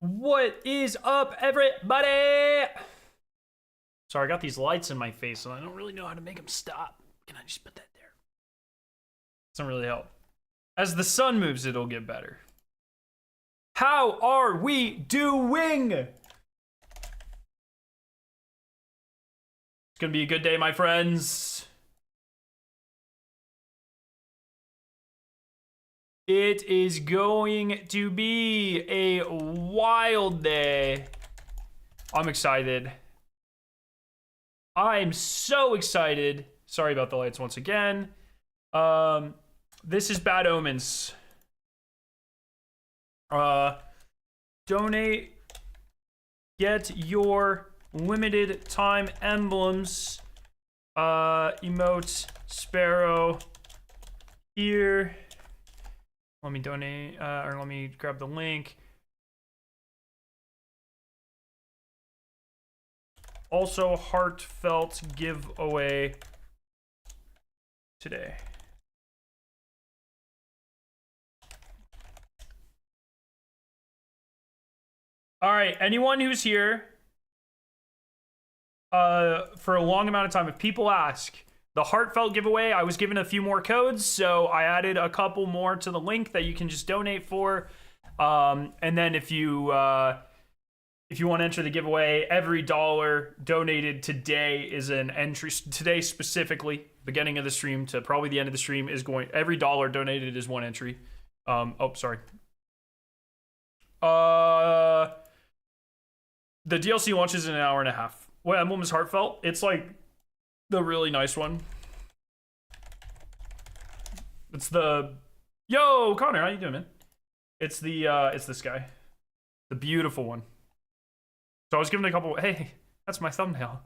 What is up, everybody? Sorry, I got these lights in my face and I don't really know how to make them stop. Can I just put that there? Doesn't really help. As the sun moves, it'll get better. How are we doing? It's gonna be a good day, my friends. It is going to be a wild day. I'm excited. I'm so excited. Sorry about the lights once again. This is Bad Omens. Donate. Get your limited time emblems. Emote Sparrow here. Let me donate, or let me grab the link. Also, heartfelt giveaway today. All right, anyone who's here for a long amount of time, if people ask, the heartfelt giveaway, I was given a few more codes, so I added a couple more to the link that you can just donate for. And then if you want to enter the giveaway, every dollar donated today is an entry. Today specifically, beginning of the stream to probably the end of the stream is going. Every dollar donated is one entry. Oh, sorry. The DLC launches in an hour and a half. What emblem is heartfelt? It's like the really nice one. It's the yo Connor, how you doing, man? It's this guy, the beautiful one. So I was given a couple. Hey, that's my thumbnail.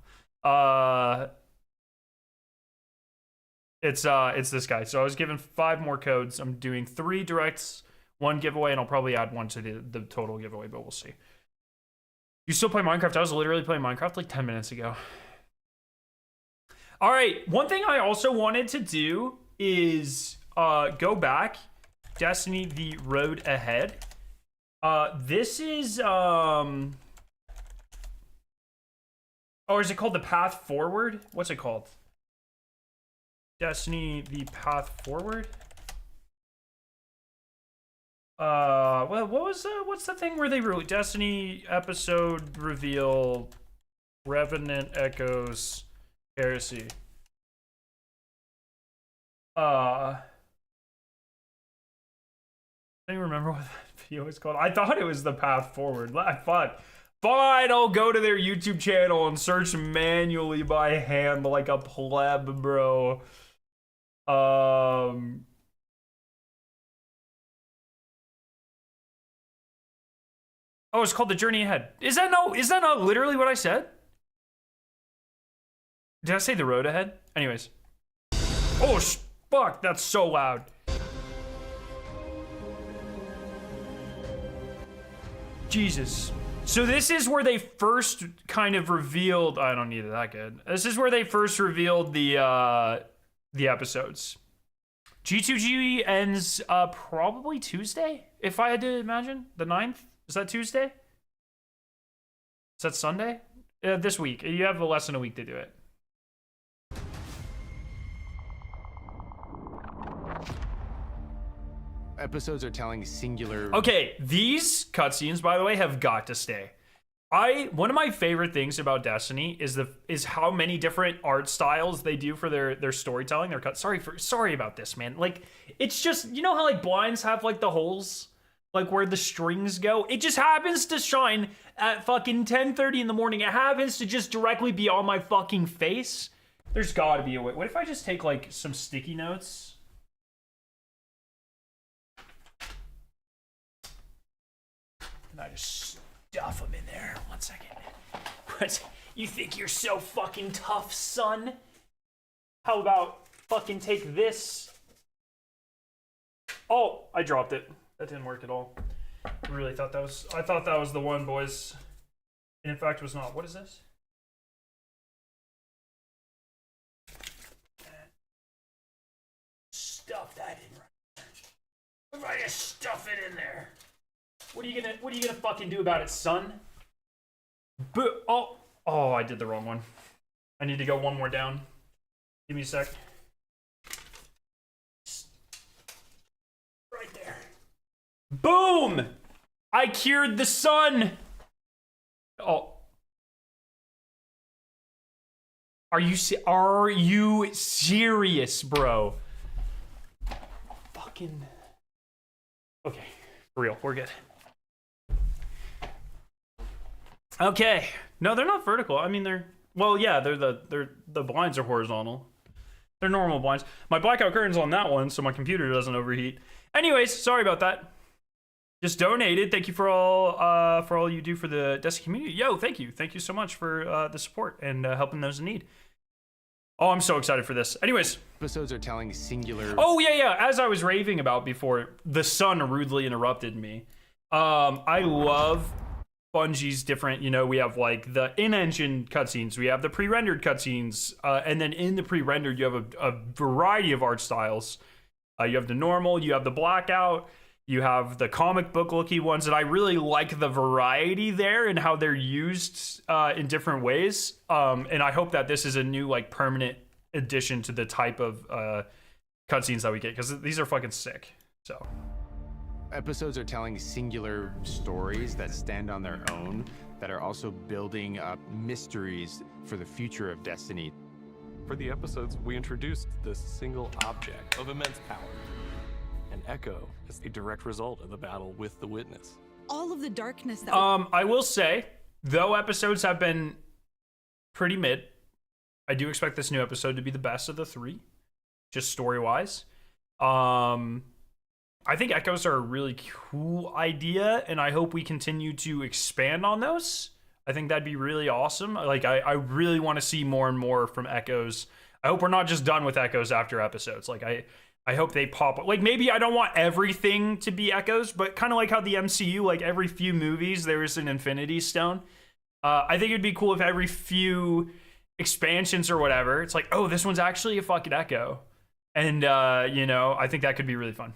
It's this guy. So I was given 5 more codes. I'm doing 3 directs, 1 giveaway, and I'll probably add 1 to the total giveaway, but we'll see. You still play Minecraft? I was literally playing Minecraft like 10 minutes ago. All right, one thing I also wanted to do is go back. Destiny, the road ahead. This is oh, is it called the path forward? What's it called? Destiny, the path forward. Well, what's the thing where they wrote Destiny episode reveal, Revenant echoes, Heresy. I don't remember what that video is called. I thought it was the path forward. Fine, I'll go to their YouTube channel and search manually by hand like a pleb, bro. Oh, it's called The Journey Ahead. Is that not literally what I said? Did I say The Road Ahead? Anyways. Oh, fuck, that's so loud. Jesus. So this is where they first kind of revealed, I don't need it that good. This is where they first revealed the episodes. G2G ends probably Tuesday, if I had to imagine. The 9th? Is that Tuesday? Is that Sunday? This week. You have less than a week to do it. Episodes are telling singular. Okay, these cutscenes, by the way, have got to stay. One of my favorite things about Destiny is how many different art styles they do for their storytelling. Sorry about this, man. Like, it's just, you know how like blinds have like the holes, like where the strings go. It just happens to shine at fucking 10:30 in the morning. It happens to just directly be on my fucking face. There's got to be a way. What if I just take like some sticky notes? And I just stuff them in there. 1 second. What? You think you're so fucking tough, son? How about fucking take this? Oh, I dropped it. That didn't work at all. I thought that was the one, boys. And in fact, it was not. What is this? Stuff that in right. What if I just stuff it in there? What are you gonna fucking do about it, son? Oh, I did the wrong one. I need to go one more down. Give me a sec. Right there. Boom! I cured the sun. Oh. Are you serious, bro? Fucking. Okay, for real, we're good. Okay, no, they're not vertical. I mean, they're the blinds are horizontal. They're normal blinds. My blackout curtain's on that one, so my computer doesn't overheat. Anyways, sorry about that. Just donated. Thank you for all you do for the Destiny community. Yo, thank you so much for the support and helping those in need. Oh, I'm so excited for this. Anyways, Episodes are telling singular. oh yeah. As I was raving about before, the sun rudely interrupted me. I love Bungie's different. You know, we have like the in-engine cutscenes, we have the pre-rendered cutscenes, and then in the pre-rendered, you have a variety of art styles. You have the normal, you have the blackout. You have the comic book looky ones, and I really like the variety there and how they're used in different ways. And I hope that this is a new like permanent addition to the type of cutscenes that we get, because these are fucking sick. So Episodes are telling singular stories that stand on their own, that are also building up mysteries for the future of Destiny. For the episodes, we introduced this single object of immense power. An echo is a direct result of the battle with the witness. All of the darkness that I will say, though episodes have been pretty mid, I do expect this new episode to be the best of the three, just story-wise. I think echoes are a really cool idea, and I hope we continue to expand on those. I think that'd be really awesome. Like, I really want to see more and more from echoes. I hope we're not just done with echoes after episodes. Like, I hope they pop up. Like, maybe I don't want everything to be echoes, but kind of like how the MCU, like every few movies, there is an Infinity Stone. I think it'd be cool if every few expansions or whatever, it's like, oh, this one's actually a fucking echo. And, you know, I think that could be really fun.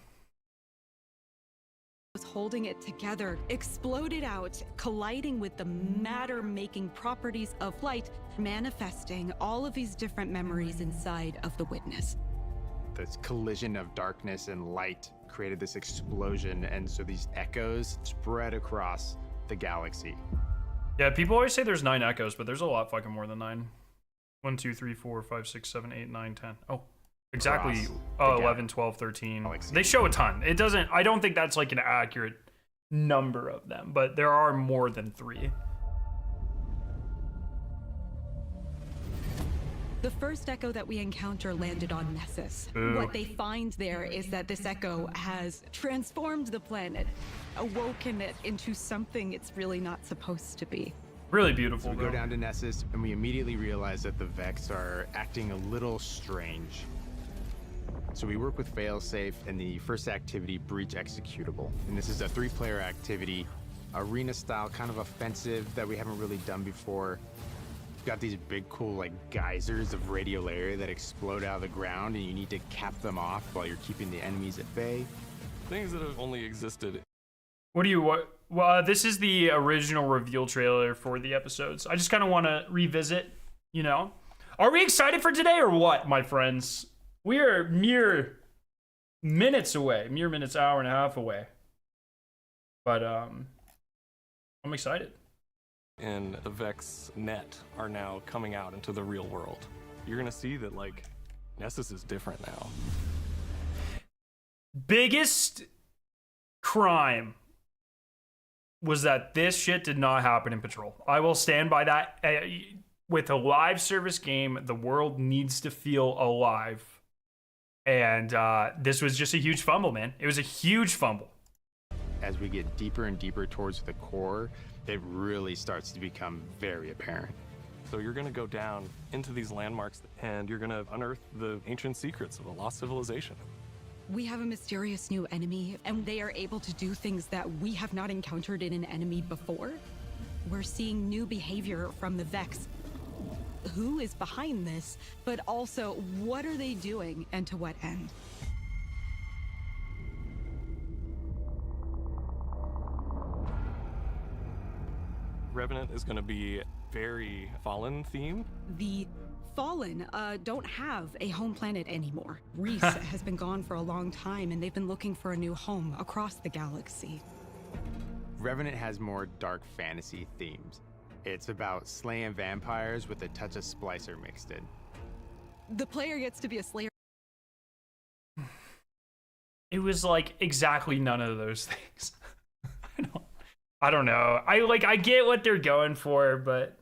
was holding it together exploded out, colliding with the matter-making properties of light, manifesting all of these different memories inside of the witness. This collision of darkness and light created this explosion, and so these echoes spread across the galaxy. Yeah, people always say there's 9 echoes, but there's a lot fucking more than 9. 1, 2, 3, 4, 5, 6, 7, 8, 9, 10. Oh, exactly. Oh, 11, 12, 13. Galaxy. They show a ton. It doesn't, I don't think that's like an accurate number of them, but there are more than 3. The first echo that we encounter landed on Nessus. Ooh. What they find there is that this echo has transformed the planet, awoken it into something it's really not supposed to be. Really beautiful. So we go down to Nessus, and we immediately realize that the Vex are acting a little strange. So we work with Failsafe and the first activity, Breach Executable. And this is a 3-player activity, arena style, kind of offensive that we haven't really done before. Got these big cool like geysers of radiolaria that explode out of the ground, and you need to cap them off while you're keeping the enemies at bay. Things that have only existed. Well, this is the original reveal trailer for the episodes. I just kind of want to revisit, you know. Are we excited for today or what, my friends? We are mere minutes away, hour and a half away. But I'm excited. And the Vex net are now coming out into the real world. You're gonna see that like Nessus is different now. Biggest crime was that this shit did not happen in Patrol. I will stand by that. With a live service game, the world needs to feel alive. And this was just a huge fumble, man. It was a huge fumble. As we get deeper and deeper towards the core, it really starts to become very apparent. So you're gonna go down into these landmarks and you're gonna unearth the ancient secrets of a lost civilization. We have a mysterious new enemy, and they are able to do things that we have not encountered in an enemy before. We're seeing new behavior from the Vex. Who is behind this, but also what are they doing and to what end? Revenant is going to be very Fallen themed. The Fallen don't have a home planet anymore. Reese has been gone for a long time, and they've been looking for a new home across the galaxy. Revenant has more dark fantasy themes. It's about slaying vampires with a touch of Splicer mixed in. The player gets to be a slayer. It was like exactly none of those things. I don't know. I get what they're going for, but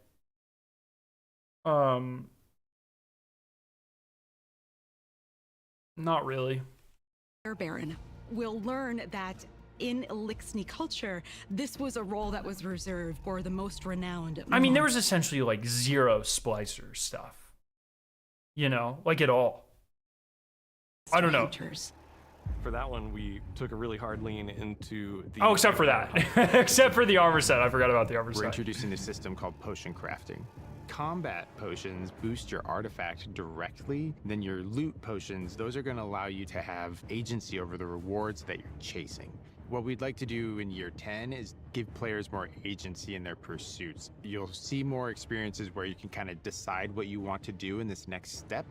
not really. Baron will learn that in Elixni culture, this was a role that was reserved for the most renowned. I mean, there was essentially like zero Splicer stuff, you know, like at all. I don't know. For that one, we took a really hard lean into the... Oh, except for that. Except for the armor set. I forgot about the armor set. We're introducing a system called potion crafting. Combat potions boost your artifact directly, then your loot potions, those are going to allow you to have agency over the rewards that you're chasing. What we'd like to do in year 10 is give players more agency in their pursuits. You'll see more experiences where you can kind of decide what you want to do in this next step.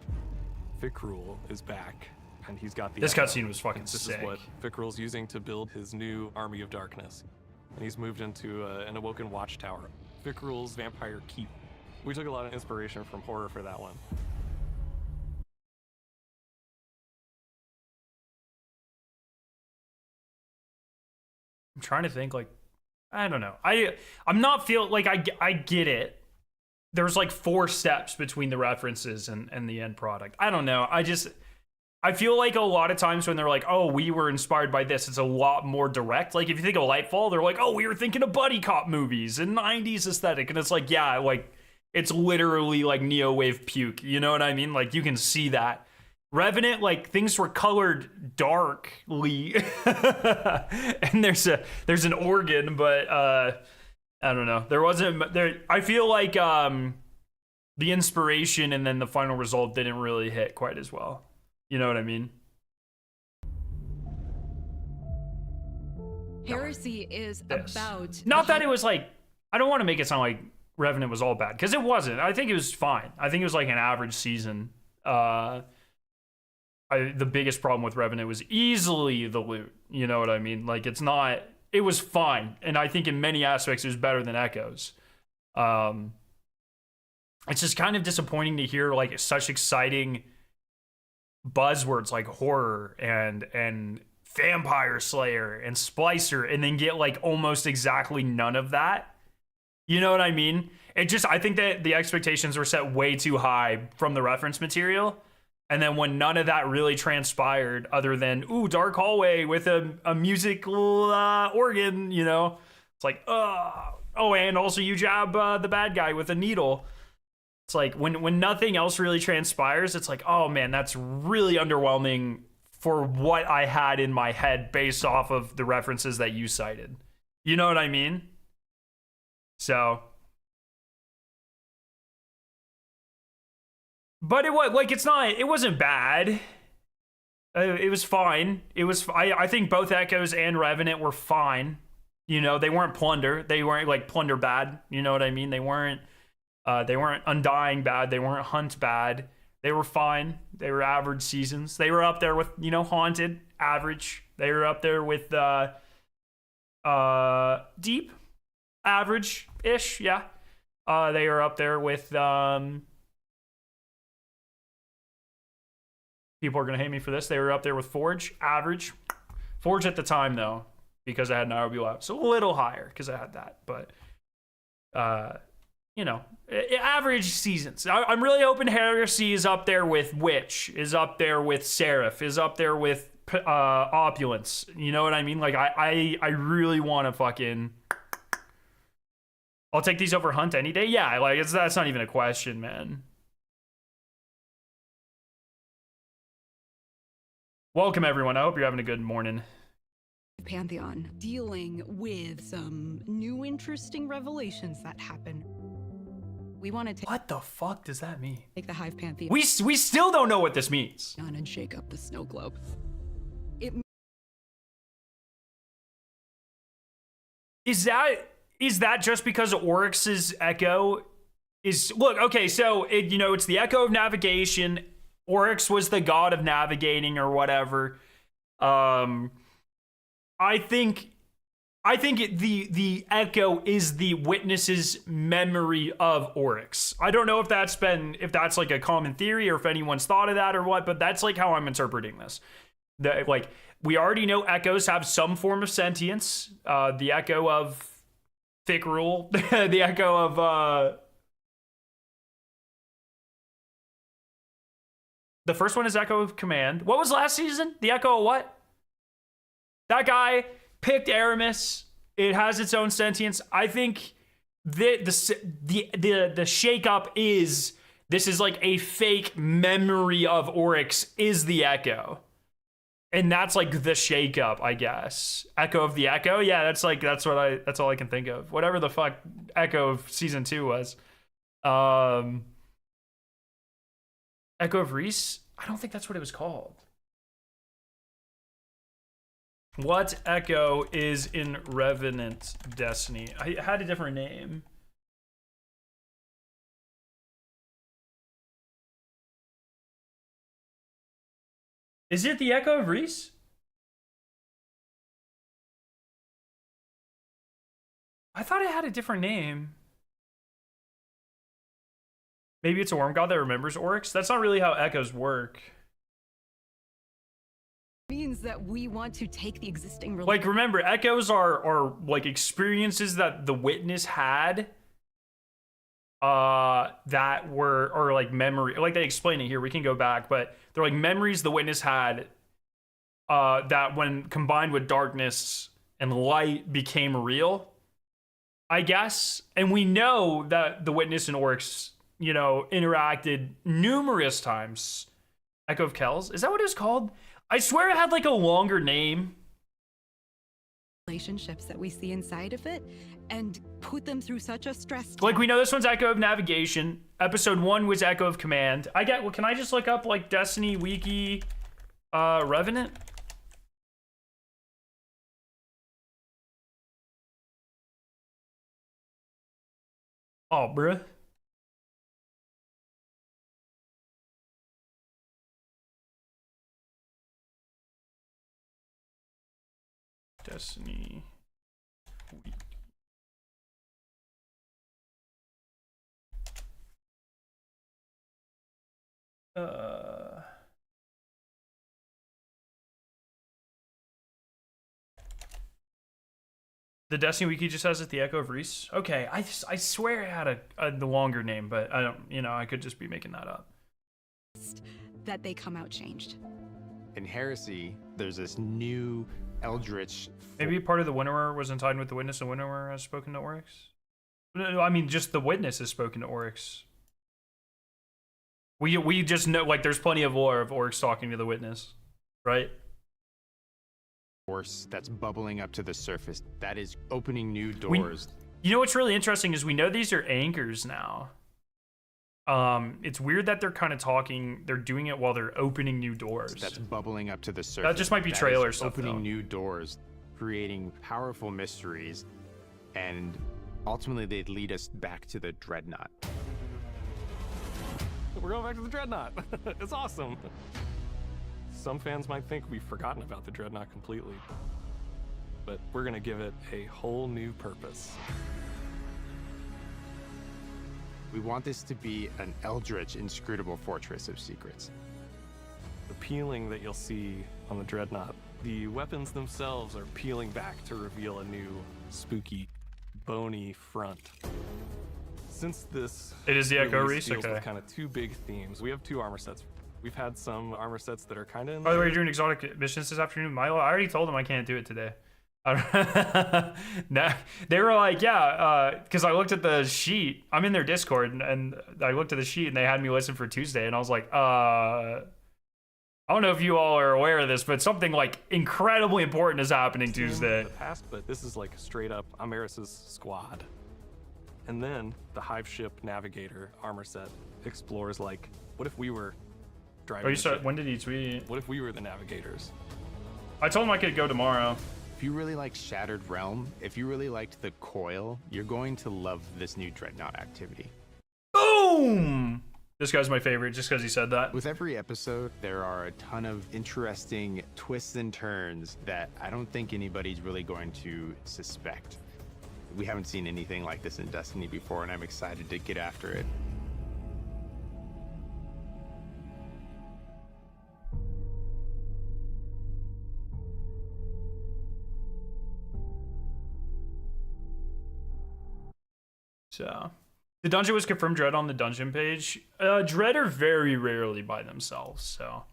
Fikrul is back, and he's got the... This cutscene was fucking This sick. is what Fikrul's using to build his new army of darkness. And he's moved into an awoken watchtower. Fikrul's vampire keep. We took a lot of inspiration from horror for that one. I'm trying to think, like, I don't know. I'm not feel like I get it. There's like 4 steps between the references and the end product. I don't know. I feel like a lot of times when they're like, oh, we were inspired by this, it's a lot more direct. Like if you think of Lightfall, they're like, oh, we were thinking of buddy cop movies and 90s aesthetic. And it's like, yeah, like it's literally like neo-wave puke. You know what I mean? Like you can see that. Revenant, like things were colored darkly, and there's an organ, but I don't know. There wasn't there. I feel like the inspiration and then the final result didn't really hit quite as well. You know what I mean? Heresy is about not that it was like, I don't want to make it sound like Revenant was all bad because it wasn't. I think it was fine. I think it was like an average season. The biggest problem with Revenant was easily the loot. You know what I mean? Like it was fine. And I think in many aspects it was better than Echoes. It's just kind of disappointing to hear like such exciting buzzwords like horror and vampire slayer and splicer and then get like almost exactly none of that. You know what I mean? I think that the expectations were set way too high from the reference material. And then when none of that really transpired other than, ooh, dark hallway with a musical organ, you know, it's like, oh, and also you jab the bad guy with a needle. It's like when nothing else really transpires, it's like, oh man, that's really underwhelming for what I had in my head based off of the references that you cited. You know what I mean? So... But it was like it wasn't bad. It was fine. I think both Echoes and Revenant were fine. You know, they weren't plunder. They weren't like plunder bad. You know what I mean? They weren't undying bad. They weren't hunt bad. They were fine. They were average seasons. They were up there with, you know, haunted average. They were up there with deep average ish. Yeah. They are up there with people are going to hate me for this. They were up there with Forge, average. Forge at the time, though, because I had Nairobi Lab. So a little higher because I had that. But, you know, average seasons. I'm really hoping Heresy is up there with Witch, is up there with Seraph, is up there with Opulence. You know what I mean? Like, I really want to fucking... I'll take these over Hunt any day. Yeah, like, that's not even a question, man. Welcome, everyone. I hope you're having a good morning. Pantheon, dealing with some new interesting revelations that happen. We want to What the fuck does that mean? take the Hive Pantheon We still don't know what this means. and shake up the snow globe. Is that is that just because ORYX's Echo is, look, okay, so it's the Echo of navigation. ORYX was the god of navigating or whatever. I think the Echo is the witness's memory of ORYX. I don't know if that's like a common theory or if anyone's thought of that or what, but that's like how I'm interpreting this. Like, we already know Echoes have some form of sentience. The Echo of Fikrul, the Echo of the first one is Echo of Command. What was last season? The Echo of what? That guy picked Aramis. It has its own sentience. I think the shakeup is this is like a fake memory of ORYX is the Echo. And that's like the shakeup, I guess. Echo of the Echo? Yeah, that's all I can think of. Whatever the fuck Echo of season 2 was. Echo of Reese? I don't think that's what it was called. What Echo is in Revenant Destiny? I had a different name. Is it the Echo of Reese? I thought it had a different name. Maybe it's a worm god that remembers ORYX? That's not really how Echoes work. Means that we want to take the existing like, remember, Echoes are like experiences that the witness had that were, or like memory, like they explain it here, we can go back, but they're like memories the witness had that when combined with darkness and light became real, I guess. And we know that the witness and ORYX, interacted numerous times. Echo of Kells, is that what it was called? I swear it had like a longer name. Relationships that we see inside of it and put them through such a stress. Like, we know this one's Echo of Navigation. Episode 1 was Echo of Command. Can I just look up like Destiny Wiki Revenant? Oh, bruh. Destiny Week. The Destiny Wiki just has it, the Echo of Reese. Okay, I swear it had the longer name, but I don't, I could just be making that up. That they come out changed. In Heresy, there's this new Eldritch. Maybe part of the Winnower was in time with the Witness, and Winnower has spoken to ORYX? No, I mean, just the Witness has spoken to ORYX. We just know, like, there's plenty of lore of ORYX talking to the Witness, right? Force that's bubbling up to the surface that is opening new doors. What's really interesting is we know these are anchors now. It's weird that they're kind of talking. They're doing it while they're opening new doors. That's bubbling up to the surface. That just might be trailer stuff. Opening new doors, creating powerful mysteries, and ultimately they'd lead us back to the Dreadnaught. We're going back to the Dreadnaught. It's awesome. Some fans might think we've forgotten about the Dreadnaught completely, but we're gonna give it a whole new purpose. We want this to be an eldritch, inscrutable fortress of secrets. The peeling that you'll see on the Dreadnaught, the weapons themselves are peeling back to reveal a new, spooky, bony front. Since this it is the Echo Reese, deals okay. with kind of two big themes. We have two armor sets. We've had some armor sets that are kind of. By the way, you're doing exotic missions this afternoon, Milo. I already told them I can't do it today. Nah, they were like, yeah, because I looked at the sheet. I'm in their Discord, and I looked at the sheet, and they had me listen for Tuesday, and I was like, I don't know if you all are aware of this, but something like incredibly important is happening Tuesday. The past, but this is like straight up Amaris's squad. And then the Hive Ship Navigator armor set explores like, what if we were driving? Oh, you said, when did he tweet? What if we were the navigators? I told him I could go tomorrow. If you really like Shattered Realm, if you really liked the Coil, you're going to love this new Dreadnaught activity. Boom! This guy's my favorite just because he said that. With every episode, there are a ton of interesting twists and turns that I don't think anybody's really going to suspect. We haven't seen anything like this in Destiny before, and I'm excited to get after it. So, the dungeon was confirmed Dread on the dungeon page. Dread are very rarely by themselves, so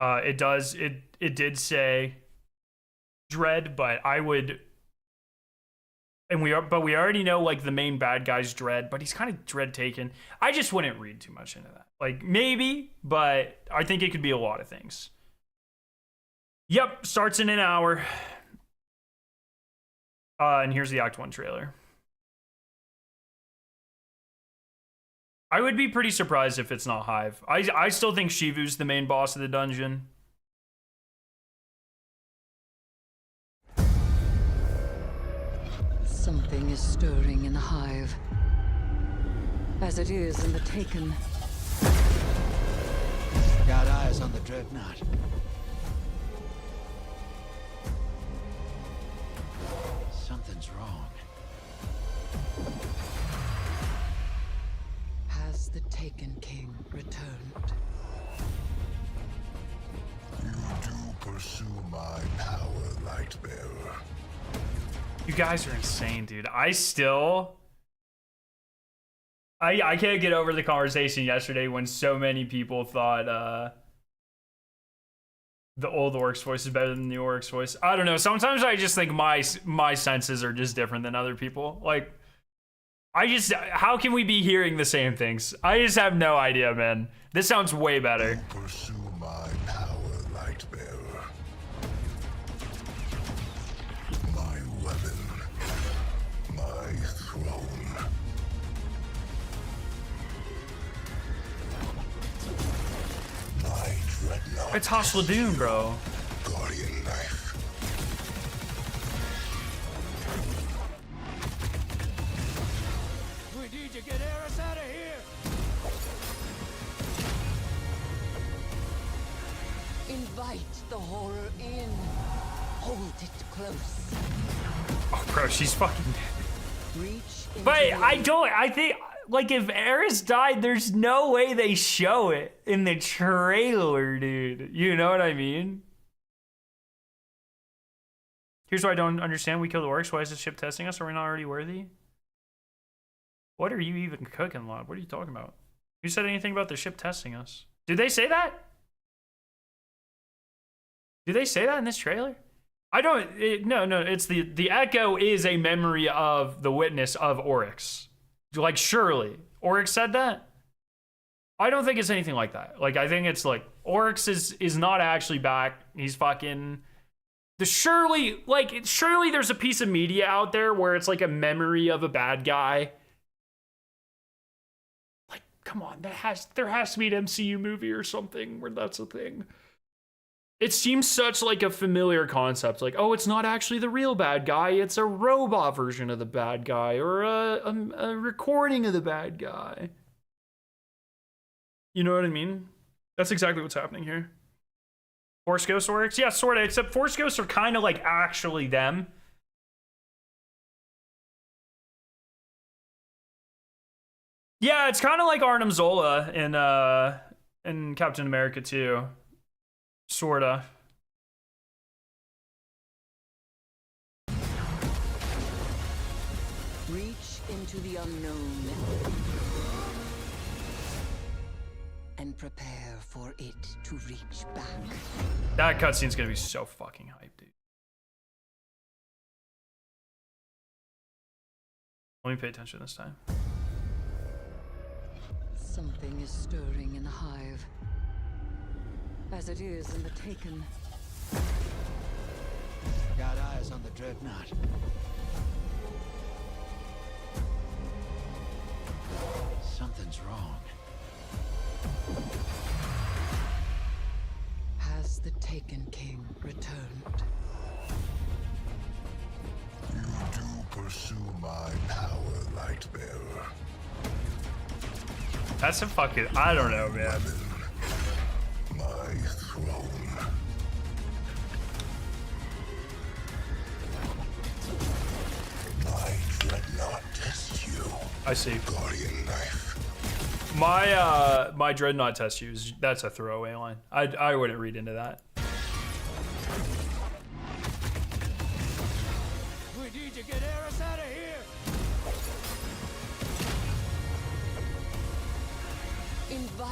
it did say Dread, but I would, and we already know like the main bad guy's Dread, but he's kind of Dread taken. I just wouldn't read too much into that. Like maybe, but I think it could be a lot of things. Yep, starts in an hour. And here's the Act 1 trailer. I would be pretty surprised if it's not Hive. I still think Shivu's the main boss of the dungeon. Something is stirring in the Hive, as it is in the Taken. Got eyes on the Dreadnaught. Something's wrong. Has the Taken King returned? You do pursue my power, Lightbearer. You guys are insane, dude. I can't get over the conversation yesterday when so many people thought the old ORYX voice is better than the ORYX voice. I don't know. Sometimes I just think my senses are just different than other people. Like, how can we be hearing the same things? I just have no idea, man. This sounds way better. You pursue my power, Lightbearer. My weapon. My throne. My Dreadnaught. It's Hostile Doom, bro. Guardian knife. We need to get Heresy out of here! Invite the horror in. Hold it close. Oh, bro, she's fucking dead. Reach into But the I think, like, if Eris died, there's no way they show it in the trailer, dude. You know what I mean? Here's what I don't understand. We killed ORYX. Why is the ship testing us? Are we not already worthy? What are you even cooking, Lod? What are you talking about? Who said anything about the ship testing us? Did they say that? Did they say that in this trailer? I don't. No. It's the Echo is a memory of the witness of ORYX. Like, surely ORYX said that. I don't think it's anything like that. Like, I think it's like ORYX is not actually back. He's fucking. Surely there's a piece of media out there where it's like a memory of a bad guy. Like, come on, there has to be an MCU movie or something where that's a thing. It seems such like a familiar concept. Like, oh, it's not actually the real bad guy. It's a robot version of the bad guy or a recording of the bad guy. You know what I mean? That's exactly what's happening here. Force Ghost ORYX? Yeah, sort of, except Force Ghosts are kind of like actually them. Yeah, it's kind of like Arnim Zola in Captain America 2. Sorta. reach into the unknown and prepare for it to reach back. That cutscene's gonna be so fucking hype, dude. Let me pay attention this time. Something is stirring in the Hive, as it is in the Taken. Got eyes on the Dreadnaught. Something's wrong. Has the Taken King returned? pursue my power, Lightbearer. That's a fucking, I don't know, man. My throne. My Dreadnaught tests you. I see. Guardian knife. My Dreadnaught test use, that's a throwaway line. I wouldn't read into that. We need to get Eris out of here!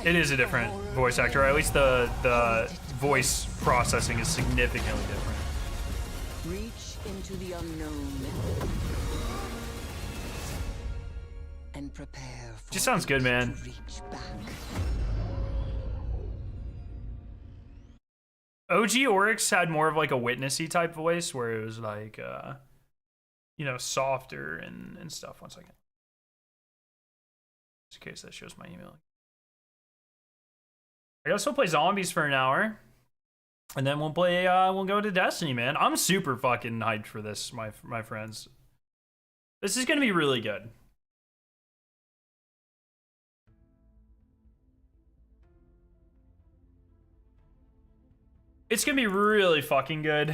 It is a different voice actor, or at least the voice processing is significantly different. Reach into the unknown and prepare for Just sounds good, it man. to reach back. OG ORYX had more of like a witnessy type voice where it was like, you know, softer and stuff. 1 second. Just in case that shows my email. I guess we'll play zombies for an hour. And then we'll play, we'll go to Destiny, man. I'm super fucking hyped for this, my friends. This is gonna be really good. It's gonna be really fucking good.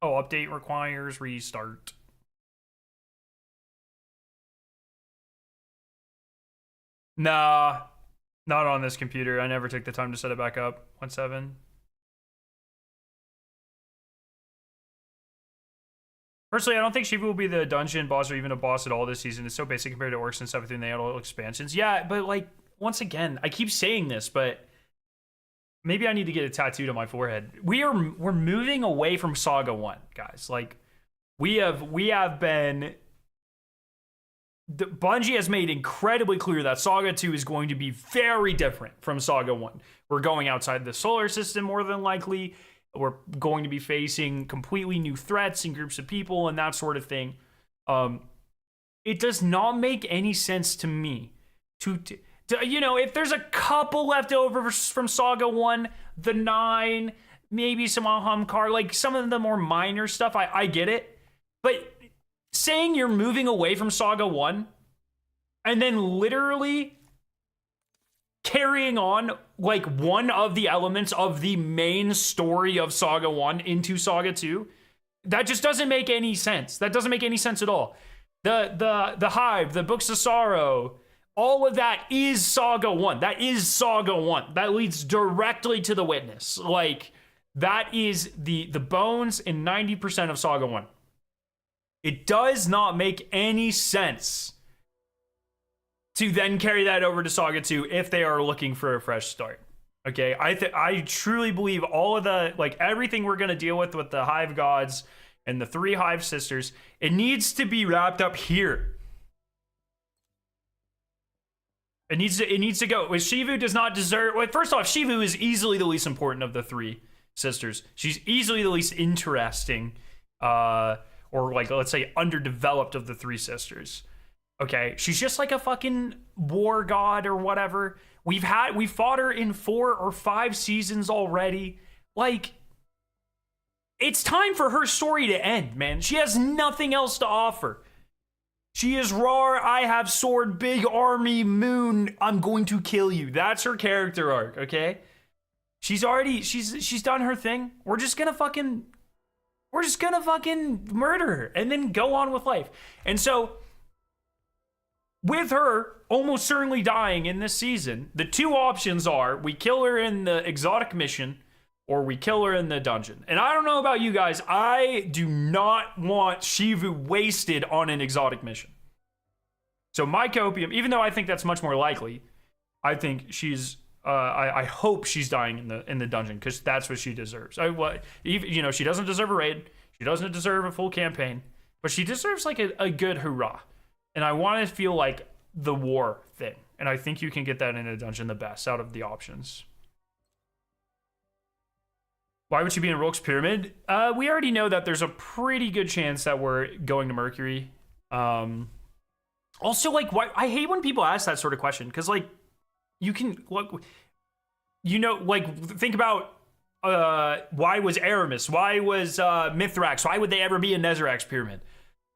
Oh, update requires restart. Nah, not on this computer. I never took the time to set it back up. 1.7. Personally, I don't think Shiva will be the dungeon boss or even a boss at all this season. It's so basic compared to ORYX and stuff within the adult expansions. Yeah, but like, once again, I keep saying this, but maybe I need to get it tattooed on my forehead. We're moving away from Saga 1, guys. Like, we have been... Bungie has made incredibly clear that Saga 2 is going to be very different from Saga 1. We're going outside the solar system more than likely. We're going to be facing completely new threats and groups of people and that sort of thing. It does not make any sense to me to you know, if there's a couple left over from Saga 1, the 9, maybe some Ahamkar, like some of the more minor stuff, I get it. But saying you're moving away from Saga 1 and then literally carrying on like one of the elements of the main story of Saga 1 into Saga 2, that just doesn't make any sense. That doesn't make any sense at all. The Hive, the Books of Sorrow, all of that is Saga 1. That is Saga 1. That leads directly to the Witness. Like, that is the bones in 90% of Saga 1. It does not make any sense to then carry that over to Saga 2 if they are looking for a fresh start. Okay, I truly believe all of the, like, everything we're going to deal with the Hive Gods and the 3 Hive Sisters, it needs to be wrapped up here. It needs to go. Shivu does not deserve... Well, first off, Shivu is easily the least important of the 3 sisters. She's easily the least interesting, or like, let's say, underdeveloped of the 3 sisters. Okay, she's just like a fucking war god or whatever. We fought her in 4 or 5 seasons already. Like, it's time for her story to end, man. She has nothing else to offer. She is raw, I have sword, big army, moon, I'm going to kill you. That's her character arc, okay? She's done her thing. We're just gonna fucking murder her and then go on with life. And so, with her almost certainly dying in this season, the 2 options are we kill her in the exotic mission or we kill her in the dungeon. And I don't know about you guys, I do not want Shivu wasted on an exotic mission. So my copium, even though I think that's much more likely, I think she's, I hope she's dying in the dungeon because that's what she deserves. You know, she doesn't deserve a raid, she doesn't deserve a full campaign, but she deserves like a good hurrah. And I want to feel like the war thing. And I think you can get that in a dungeon the best out of the options. Why would she be in Rogue's Pyramid? We already know that there's a pretty good chance that we're going to Mercury. Also, like, why? I hate when people ask that sort of question. Because, like, you can, look, you know, like, think about why was Aramis? Why was Mithrax? Why would they ever be in Nezarac's pyramid?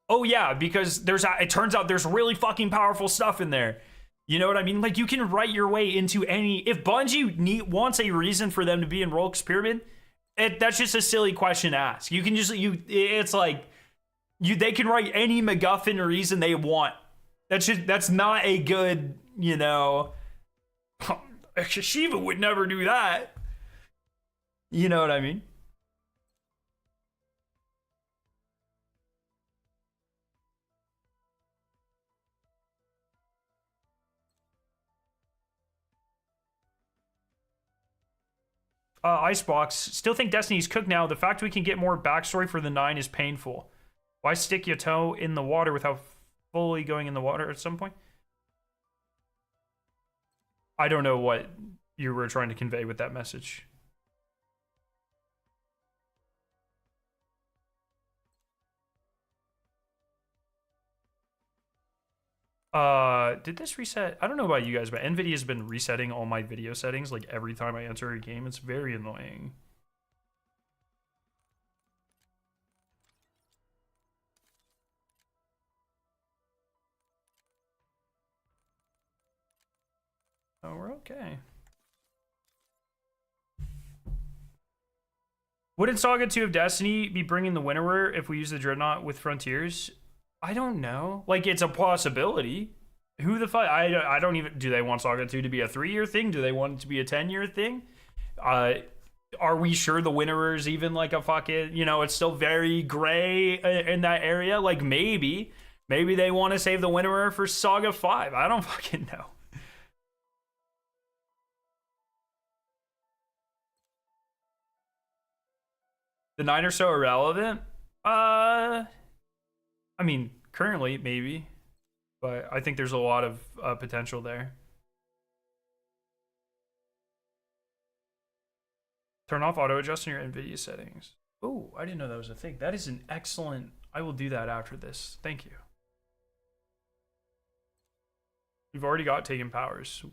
Oh yeah, because it turns out there's really fucking powerful stuff in there. You know what I mean? Like, you can write your way into any... If Bungie wants a reason for them to be in ORYX pyramid, that's just a silly question to ask. You can just... It's like... They can write any MacGuffin reason they want. That's not a good, you know... Shiva would never do that. You know what I mean? Icebox, still think Destiny's cooked now. The fact we can get more backstory for the 9 is painful. Why stick your toe in the water without fully going in the water at some point? I don't know what you were trying to convey with that message. Did this reset? I don't know about you guys, but NVIDIA's been resetting all my video settings like every time I enter a game. It's very annoying. Oh, we're okay. Wouldn't Saga 2 of Destiny be bringing the Winnower if we use the Dreadnaught with Frontiers? I don't know. Like, it's a possibility. Who the fuck? I don't even... Do they want Saga 2 to be a 3-year thing? Do they want it to be a 10-year thing? Are we sure the Winnower is even like a fucking... You know, it's still very gray in that area. Like, maybe. Maybe they want to save the Winnower for Saga 5. I don't fucking know. The 9 are so irrelevant? I mean, currently, maybe. But I think there's a lot of potential there. Turn off auto adjust in your NVIDIA settings. Oh, I didn't know that was a thing. That is an excellent... I will do that after this. Thank you. You've already got taken powers.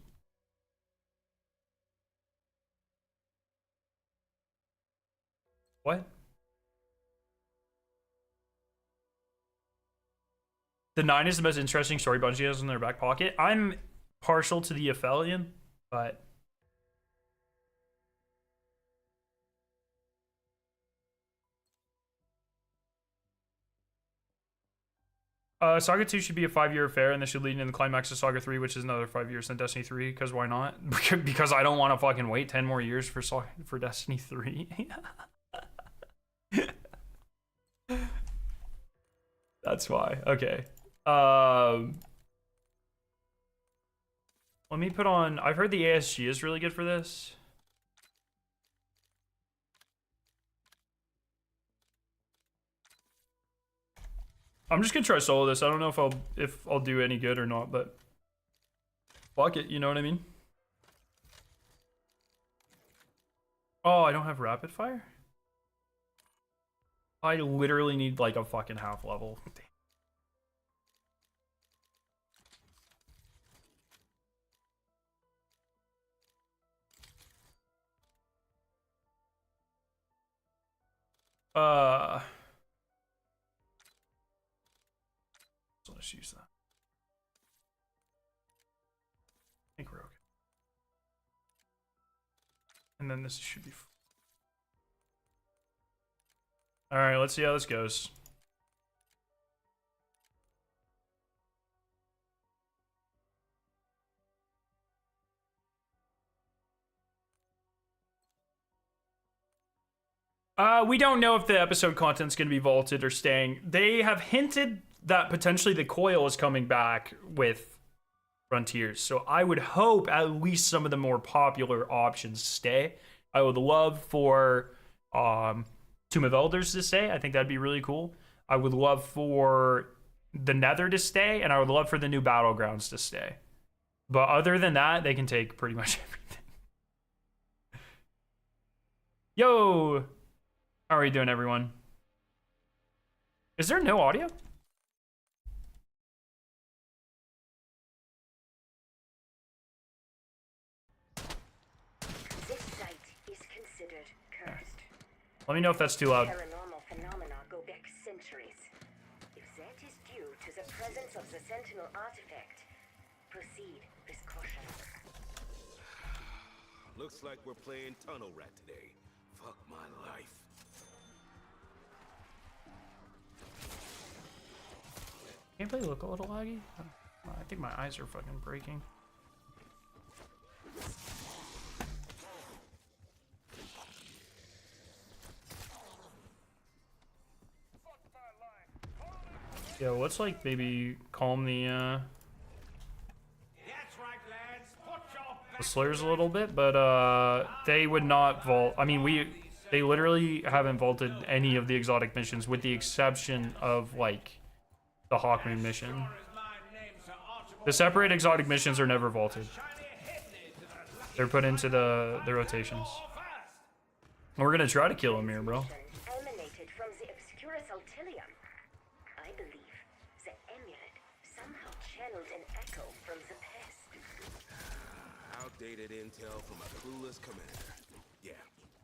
What? The 9 is the most interesting story Bungie has in their back pocket. I'm partial to the Aphelion, but... Saga 2 should be a 5-year affair, and this should lead into the climax of Saga 3, which is another 5 years than Destiny 3, because why not? Because I don't want to fucking wait 10 more years for Destiny 3. That's why. Okay. Let me put on... I've heard the ASG is really good for this. I'm just gonna try solo this. I don't know if I'll do any good or not, but fuck it, you know what I mean? Oh, I don't have rapid fire? I literally need like a fucking half level. So let's use that. I think we're okay. And then this should be... Alright, let's see how this goes. We don't know if the episode content's going to be vaulted or staying. They have hinted that potentially the coil is coming back with Frontiers. So I would hope at least some of the more popular options stay. I would love for Tomb of Elders to stay. I think that'd be really cool. I would love for the Nether to stay, and I would love for the new Battlegrounds to stay. But other than that, they can take pretty much everything. Yo! How are you doing, everyone? Is there no audio? This site is considered cursed. Let me know if that's too loud. Paranormal phenomena go back centuries. If that is due to the presence of the Sentinel artifact, proceed with caution. Looks like we're playing Tunnel Rat today. Fuck my life. Gameplay look a little laggy? I think my eyes are fucking breaking. Yeah, let's like maybe calm the Slayers a little bit, but they would not vault. I mean, they literally haven't vaulted any of the exotic missions with the exception of like the Hawkmoon mission. The separate exotic missions are never vaulted. They're put into the rotations. And we're gonna try to kill him here, bro. Emanated from the obscure Saltillium. I believe the amulet somehow channeled an echo from the past. Outdated intel from a clueless commander. Yeah,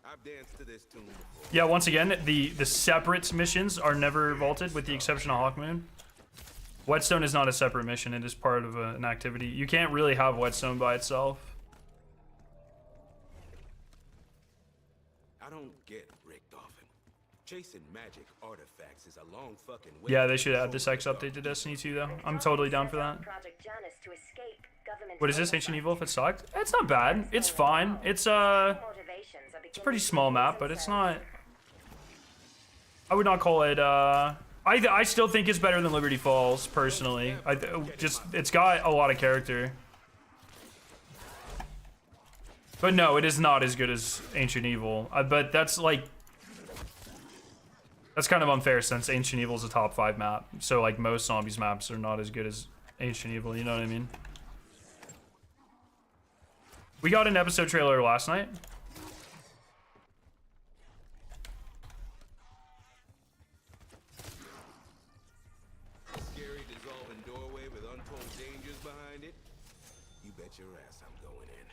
I've danced to this tune before. Yeah, once again, the separate missions are never vaulted with the exception of Hawkmoon. Whetstone is not a separate mission, it is part of an activity. You can't really have Whetstone by itself. I don't get Rick Dolphin. Chasing magic artifacts is a long fucking way. Yeah, they should add this X update to Destiny 2 though. I'm totally down for that. Project Janus to escape government. What is this, Ancient Evil if it sucked? It's not bad. It's fine. It's a pretty small map, but it's not... I would not call it, I still think it's better than Liberty Falls, personally. It's got a lot of character. But no, it is not as good as Ancient Evil. But that's like... That's kind of unfair since Ancient Evil is a top 5 map. So like most zombies maps are not as good as Ancient Evil, you know what I mean? We got an episode trailer last night. Scary dissolving doorway with untold dangers behind it. You bet your ass I'm going in.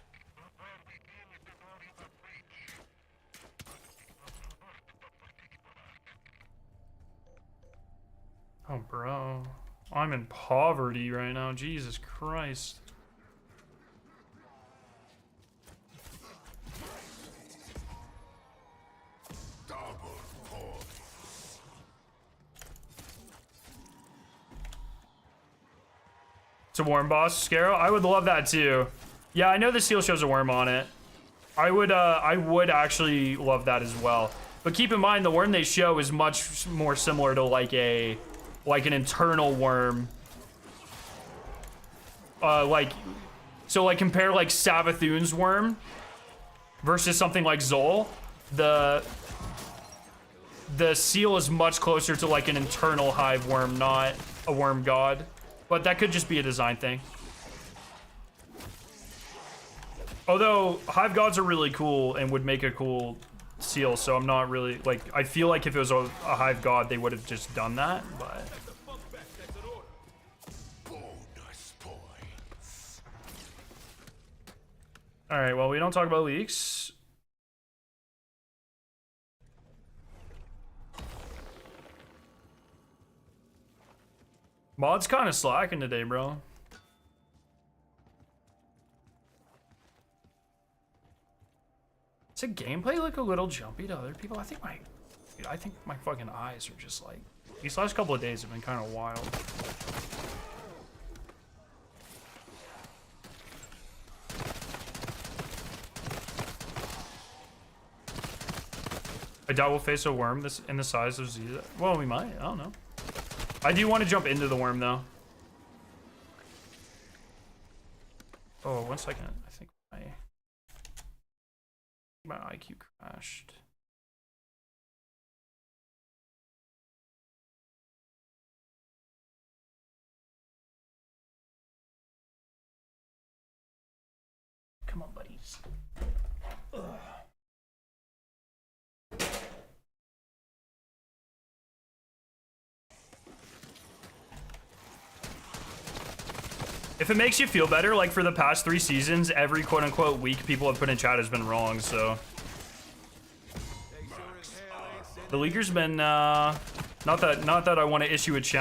Oh, bro. I'm in poverty right now. Jesus Christ. It's a worm boss, Scarrow. I would love that too. Yeah, I know the seal shows a worm on it. I would actually love that as well. But keep in mind, the worm they show is much more similar to like an internal worm. So compare like Savathun's worm versus something like Zol. The seal is much closer to like an internal hive worm, not a worm god. But that could just be a design thing. Although hive gods are really cool and would make a cool seal, so I'm not really like, I feel like if it was a hive god they would have just done that, but all right, well, we don't talk about leaks. Mod's kind of slacking today, bro. Does the gameplay look a little jumpy to other people? I think my fucking eyes are just like, these last couple of days have been kind of wild. I doubt we'll face a worm this in the size of Z. Well, we might. I don't know. I do want to jump into the worm though. Oh, 1 second. I think my IQ crashed. Come on, buddies. Ugh. If it makes you feel better, like for the past 3 seasons, every quote-unquote week people have put in chat has been wrong, so. They sure as hell The leaker's been not that I want to issue a challenge.